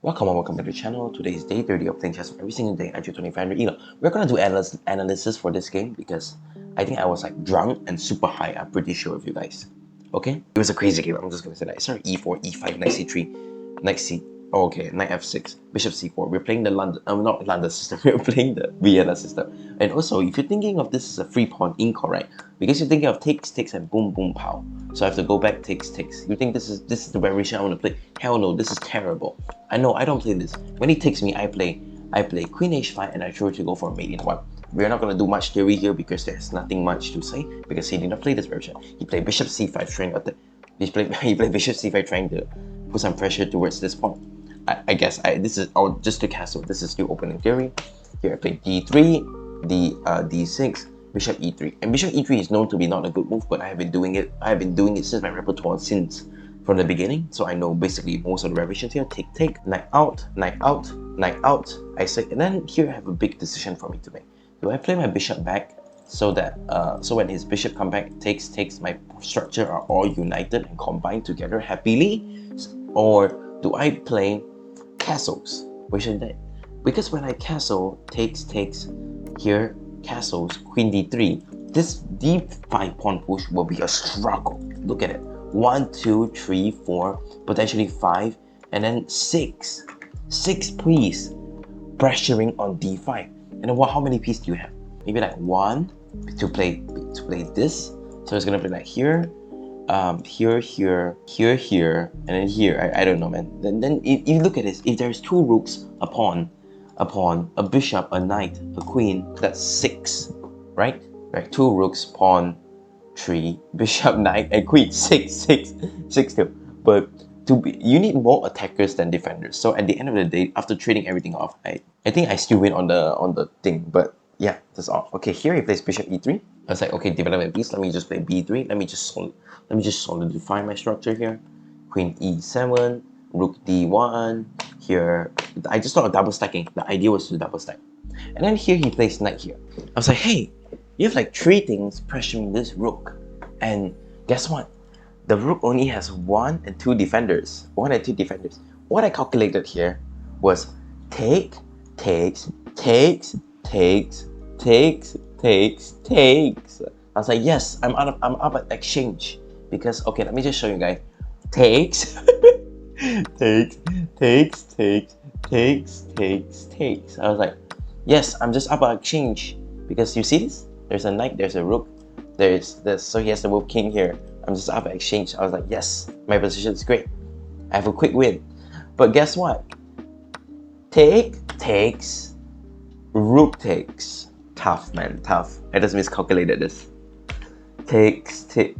Welcome and welcome to the channel. Today is day 30 of playing chess every single day at 2500 We're gonna do analysis for this game because I think I was like drunk and super high. I'm pretty sure of you guys. Okay? It was a crazy game. I'm just gonna say that. It started e4, e5, knight c3, knight c. Oh, okay, knight f6, bishop c4. We're playing the London, not London system. We're playing the Vienna system. And also, if you're thinking of this as a free pawn, incorrect, because you're thinking of takes, and boom, boom, pow. So I have to go back, takes. You think this is the variation I want to play? Hell no, this is terrible. I know I don't play this. When he takes me, I play queen h5 and I try to go for a mate in one. We're not gonna do much theory here because there's nothing much to say because he did not play this version. He played bishop c5 trying to he played bishop c5 trying to put some pressure towards this pawn. I guess this is just to castle. This is the opening theory. Here I play d3, d6, bishop e3, and bishop e3 is known to be not a good move, but I have been doing it since my repertoire from the beginning, so I know basically most of the variations here. Take, knight out, knight out, knight out. I say, and then here I have a big decision for me to make. Do I play my bishop back so that so when his bishop come back, takes, my structure are all united and combined together happily, or do I play castles? Which I did, because when I castle, takes here, castles, queen d3, this d5 pawn push will be a struggle. Look at it. 1, 2, 3, 4, potentially 5, and then 6. 6 please, pressuring on d5. And then how many pieces do you have? Maybe like 1 to play this. So it's gonna be like here, here, and then here. I don't know, man. Then if you look at this, if there's 2 rooks, a pawn, a bishop, a knight, a queen, that's 6, right? Right, 2 rooks, pawn, 3, bishop, knight, and queen. 6 too. But you need more attackers than defenders. So at the end of the day, after trading everything off, I think I still win on the thing. But yeah, that's all. Okay, here he plays bishop e3. I was like, okay, development piece. Let me just play b3. Let me just solidify my structure here. Queen e7, rook d1. Here, I just thought of double stacking. The idea was to double stack. And then here he plays knight here. I was like, hey, you have like 3 things pressuring this rook. And guess what? The rook only has 1 and 2 defenders. 1 and 2 defenders. What I calculated here was takes. I was like, yes, I'm up at exchange. Because, okay, let me just show you guys. Takes. takes. I was like, yes, I'm just up at exchange. Because you see this? There's a knight, there's a rook. So he has the move king here. I'm just up at exchange. I was like, yes, my position is great. I have a quick win. But guess what? Takes, rook takes. Tough, man, tough. I just miscalculated this. Takes, he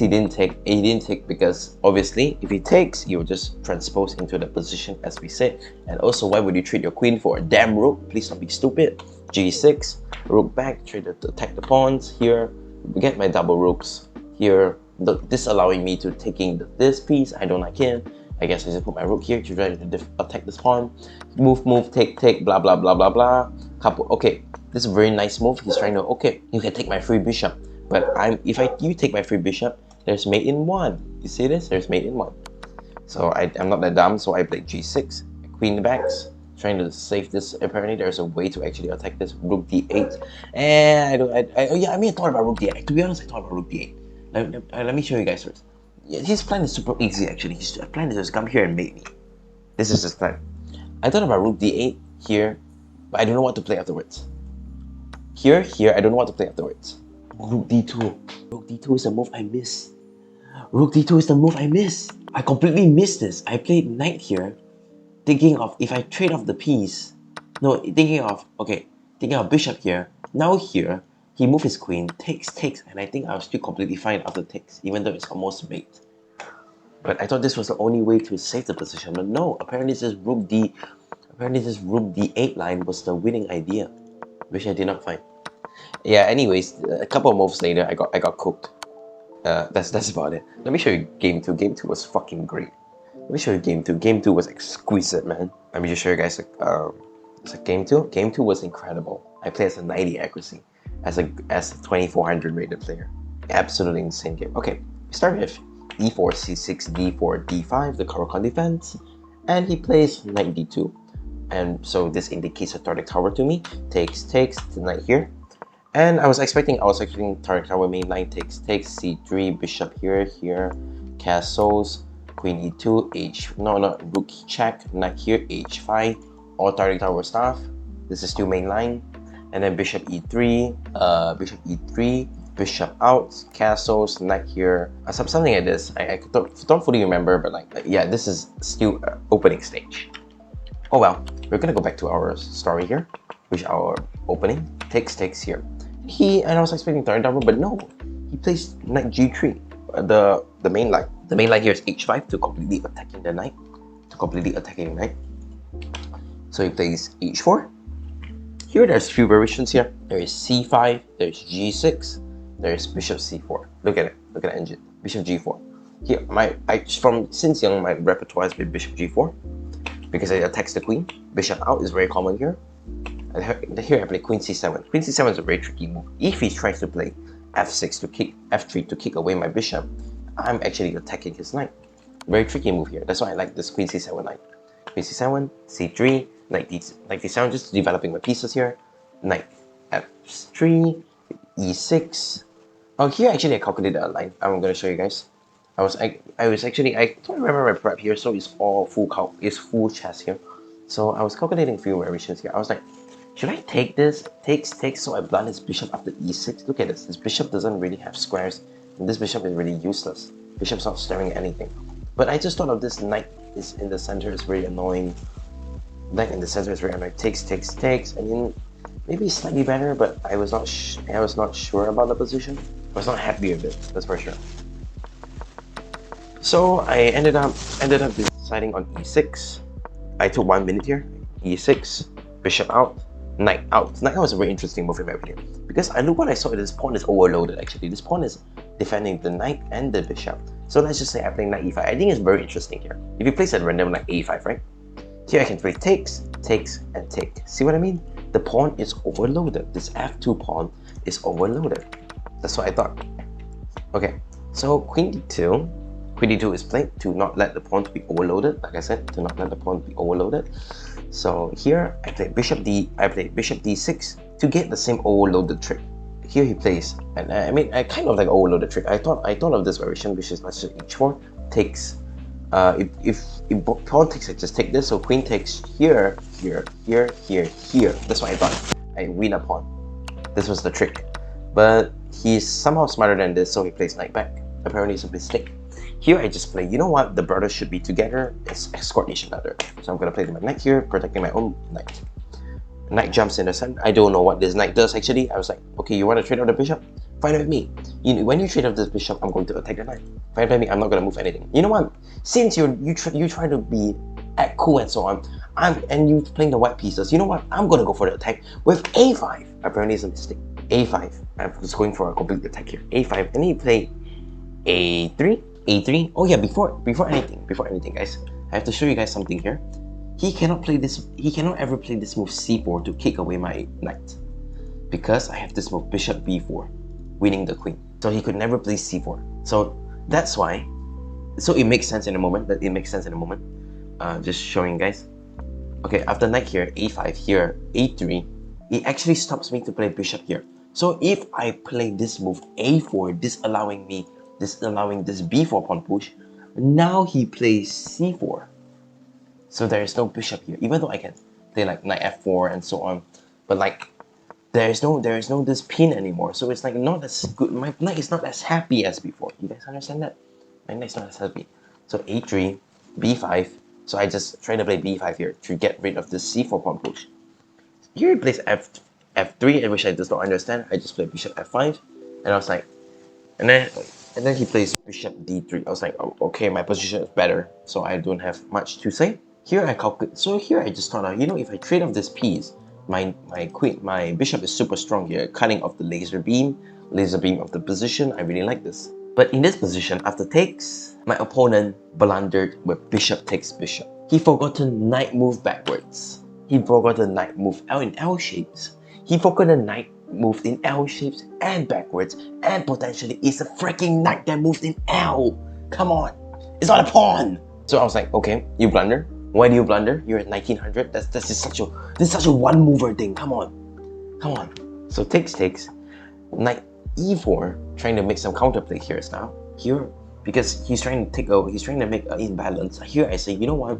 didn't take because obviously if he takes, you'll just transpose into the position as we said. And also, why would you trade your queen for a damn rook? Please don't be stupid. G6, rook back, trade to attack the pawns. Here, get my double rooks. Here, this allowing me to taking this piece. I don't like him. I guess I just put my rook here to try to attack this pawn. Move, take, blah, blah, blah, blah, blah. Couple, okay, this is a very nice move. He's trying to, okay, you can take my free bishop. But you take my free bishop, there's mate in 1. You see this? There's mate in 1. So I'm not that dumb, so I play g6, queen backs, trying to save this. Apparently there's a way to actually attack this. Rook d8. And I thought about rook d8. To be honest, I thought about rook d8. Let me show you guys first. His plan is super easy actually. His plan is just come here and mate me. This is his plan. I thought about rook d8 here, but I don't know what to play afterwards. Here, I don't know what to play afterwards. Rook d2. Rook d2 is the move I miss. Rook d2 is the move I miss. I completely missed this. I played knight here, thinking of if I trade off the piece. No, thinking of bishop here. Now here, he moved his queen, takes, and I think I was still completely fine after takes, even though it's almost mate. But I thought this was the only way to save the position. But no, apparently this rook d8 line was the winning idea, which I did not find. Yeah, anyways, a couple of moves later, I got cooked. That's about it. Let me show you game 2. Game 2 was fucking great. Let me show you game 2. Game 2 was exquisite, man. Let me just show you guys game 2. Game 2 was incredible. I played as a 90 accuracy, as a 2400 rated player. Absolutely insane game. Okay, we start with e4, c6, d4, d5, the Caro-Kann defense. and he plays knight d2. And so this indicates a turret tower to me. Takes, the knight here. And I was expecting turret tower main line, takes, c3, bishop here, castles, queen e2, rook check, knight here, h5, all turret tower stuff. This is still main line. And then bishop e3, bishop out, castles, knight here, something like this. I don't fully remember, but yeah, this is still opening stage. Oh well, we're gonna go back to our story here, which our opening takes here. And I was expecting turret tower, but no, he plays knight g3. The main line. The main line here is h5 to completely attacking the knight. So he plays h4. Here there's few variations here. There is c5, there's g6, there's bishop c4. Look at it. Look at the engine. Bishop g4. Here, since young, my repertoire has been bishop g4 because it attacks the queen. Bishop out is very common here. And here I play queen c7. Queen c7 is a very tricky move. If he tries to play f6 to kick, f3 to kick away my bishop, I'm actually attacking his knight. Very tricky move here. That's why I like this queen c7 knight. Queen c7, c3, knight d7, just developing my pieces here. Knight f3, e6. Oh, here actually I calculated a line. I'm gonna show you guys. I don't remember my prep here, so it's all full chess here. So I was calculating a few variations here. I was like, should I take this? Takes, so I blunt his bishop after e6. Look at this. This bishop doesn't really have squares, and this bishop is really useless. Bishop's not staring at anything. But I just thought of this knight is in the center is very annoying. Knight in the center is very annoying. Takes, and then maybe slightly better, but I was not sure about the position. I was not happy with it. That's for sure. So I ended up deciding on e6. I took 1 minute here. e6, bishop out, knight out. Knight out was a very interesting move in my opinion, because what I saw is this pawn is overloaded actually. This pawn is defending the knight and the bishop. So let's just say I play knight e5. I think it's very interesting here. If you place at random like a5, right? Here I can play takes, and take. See what I mean? The pawn is overloaded. This f2 pawn is overloaded. That's what I thought. Okay, so queen d2. Queen d2 is played to not let the pawn to be overloaded. Like I said, to not let the pawn be overloaded. So here I play bishop d6 to get the same overloaded trick. Here he plays, and I kind of like overloaded trick. I thought of this variation, which is let's just h4 takes. If pawn takes, I just take this. So queen takes here. That's what I thought. I win a pawn. This was the trick, but he's somehow smarter than this, so he plays knight back. Apparently it's a mistake. Here I just play, you know what, the brothers should be together, it's escort each other. So I'm gonna play my knight here, protecting my own knight. Knight jumps in the center. I don't know what this knight does actually. I was like, okay, you want to trade out the bishop? Fine with me. When you trade out this bishop, I'm going to attack the knight. Fine with me, I'm not gonna move anything. You know what? Since you try to be act cool and so on, and you playing the white pieces, you know what? I'm gonna go for the attack with a5. Apparently it's a mistake. a5. I'm just going for a complete attack here. a5, and he play a3. a3. Oh yeah, before anything guys, I have to show you guys something here. He cannot ever play this move c4 to kick away my knight, because I have this move bishop b4 winning the queen, so he could never play c4. So that's why, so it makes sense in a moment. Just showing guys. Okay, after knight here, a5 here, a3, it actually stops me to play bishop here. So if I play this move a4, disallowing this b4 pawn push, now he plays c4. So there is no bishop here, even though I can play like knight f4 and so on, but like there is no this pin anymore. So it's like not as good. My knight is not as happy as before. You guys understand that? My knight is not as happy. So a3, b5. So I just try to play b5 here to get rid of this c4 pawn push. Here he plays f3, which I just don't understand. I just play bishop f5, and I was like, and then he plays bishop d3. I was like, oh, okay, my position is better, so I don't have much to say. Here I calculate. So here I just thought, you know, if I trade off this piece, my bishop is super strong here, cutting off the laser beam of the position. I really like this. But in this position, after takes, my opponent blundered with bishop takes bishop. He forgot to knight move backwards. He forgot the knight move out in L shapes. He forgot the knight moved in L shapes and backwards, and potentially it's a freaking knight that moved in L. Come on, it's not a pawn. So I was like, okay, you blunder. Why do you blunder? You're at 1900. That's just such a one mover thing. Come on, come on. So takes. Knight e4, trying to make some counterplay here now. Here, because he's trying to take over. He's trying to make an imbalance. Here I say, you know what?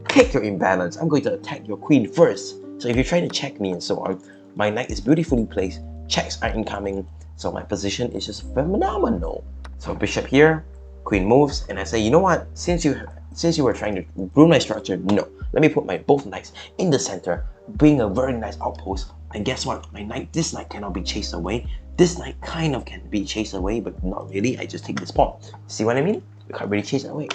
Take your imbalance. I'm going to attack your queen first. So if you're trying to check me and so on, my knight is beautifully placed. Checks are incoming. So my position is just phenomenal. So bishop here, queen moves, and I say, you know what? Since you were trying to ruin my structure, no. Let me put my both knights in the center, being a very nice outpost. And guess what? This knight cannot be chased away. This knight kind of can be chased away, but not really. I just take this pawn. See what I mean? You can't really chase it away.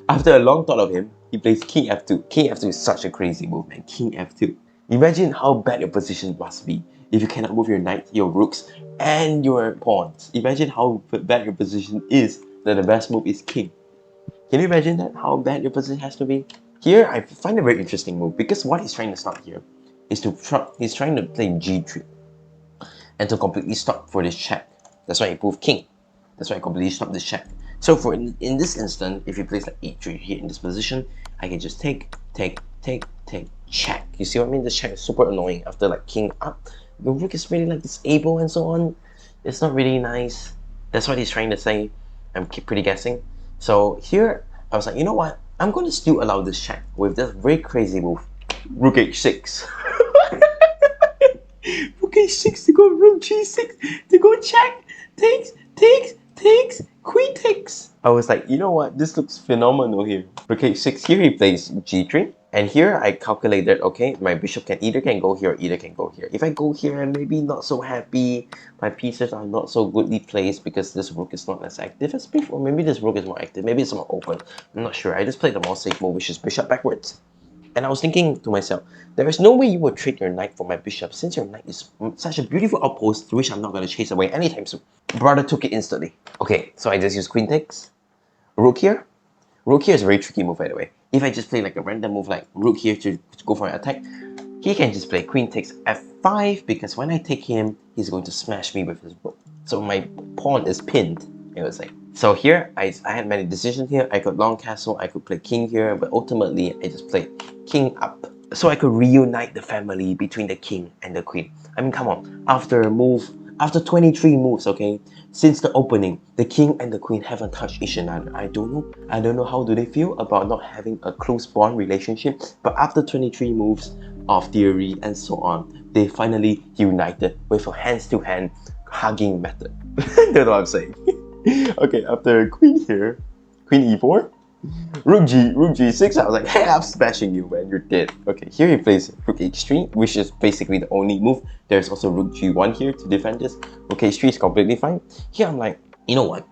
After a long thought of him, he plays king f2. King f2 is such a crazy move, man. King f2. Imagine how bad your position must be if you cannot move your knight, your rooks, and your pawns. Imagine how bad your position is that the best move is king. Can you imagine that? How bad your position has to be? Here, I find a very interesting move because what he's trying to stop here is he's trying to play g3 and to completely stop for this check. That's why he moved king. That's why I completely stopped this check. So for in this instant, if he plays like e3 here in this position, I can just take, check. You see what I mean? This check is super annoying after like king up. The rook is really like disabled and so on. It's not really nice. That's what he's trying to say. I'm pretty guessing. So here, I was like, you know what? I'm going to still allow this check with this very crazy move. Rook h6. Rook h6 to go rook g6 to go check. Takes, queen takes. I was like, you know what? This looks phenomenal here. Rook h6, here he plays g3. And here I calculated, okay, my bishop can either go here or either can go here. If I go here, I'm maybe not so happy. My pieces are not so goodly placed because this rook is not as active as before. Maybe this rook is more active. Maybe it's more open. I'm not sure. I just played the more safe move, which is bishop backwards. And I was thinking to myself, there is no way you would trade your knight for my bishop since your knight is such a beautiful outpost which I'm not going to chase away anytime soon. Brother took it instantly. Okay, so I just use queen takes. Rook here. Rook here is a very tricky move, by the way. If I just play like a random move like rook here to go for an attack, he can just play queen takes f5 because when I take him, he's going to smash me with his rook. So my pawn is pinned, it was like. So here, I had many decisions here. I could long castle, I could play king here, but ultimately I just played king up. So I could reunite the family between the king and the queen. I mean, come on, after 23 moves, okay, since the opening, the king and the queen haven't touched each another. I don't know how do they feel about not having a close bond relationship, but after 23 moves of theory and so on, they finally united with a hands-to-hand hugging method. You know what I'm saying? Okay, after queen here, queen e4, rook g6, I was like, hey, I'm smashing you, man, you're dead. Okay, here he plays rook h3, which is basically the only move. There's also rook g1 here to defend this. Rook h3 is completely fine. Here I'm like, you know what?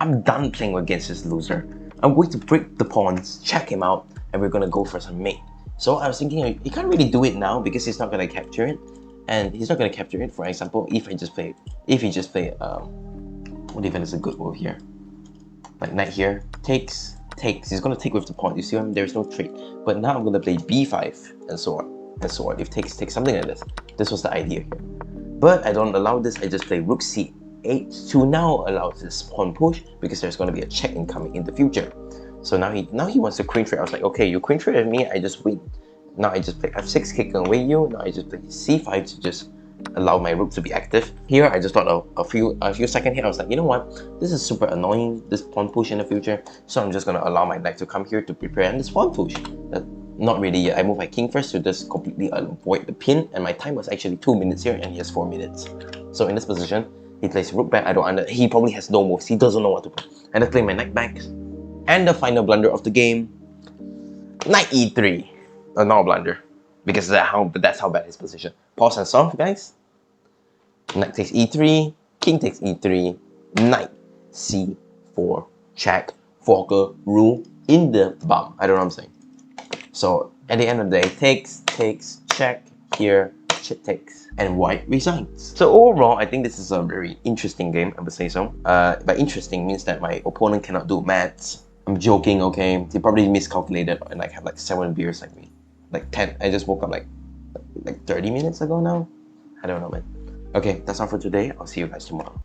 I'm done playing against this loser. I'm going to break the pawns, check him out, and we're gonna go for some mate. So I was thinking, he can't really do it now because he's not gonna capture it. And he's not gonna capture it, for example, if he just play, what defense is a good move here? Like knight here, takes. He's gonna take with the pawn. You see him? There's no trade. But now I'm gonna play b5 and so on and so on. If takes something like this. This was the idea here. But I don't allow this. I just play rook c8 to now allow this pawn push because there's gonna be a check incoming in the future. So now he wants to queen trade. I was like, okay, you queen trade with me, I just win. Now I just play f6, kick away you. Now I just play c5 to just allow my rook to be active. Here I just thought a few seconds here, I was like, you know what, this is super annoying, this pawn push in the future, so I'm just gonna allow my knight to come here to prepare this pawn push. Not really yet. I moved my king first to just completely avoid the pin, and my time was actually 2 minutes here and he has 4 minutes. So in this position, he plays rook back. He probably has no moves, he doesn't know what to play. And I play my knight back. And the final blunder of the game, knight e3. Not a blunder, because that's how bad his position. Pause and solve, guys. Knight takes e3, king takes e3, knight c4, check, forker, rule in the bum. I don't know what I'm saying. So at the end of the day, takes, check, here, takes, and white resigns. So overall, I think this is a very interesting game, I would say so. By interesting means that my opponent cannot do maths. I'm joking, okay? He probably miscalculated and like have like 7 beers like me. Like 10, I just woke up like 30 minutes ago now? I don't know, man. Okay, that's all for today. I'll see you guys tomorrow.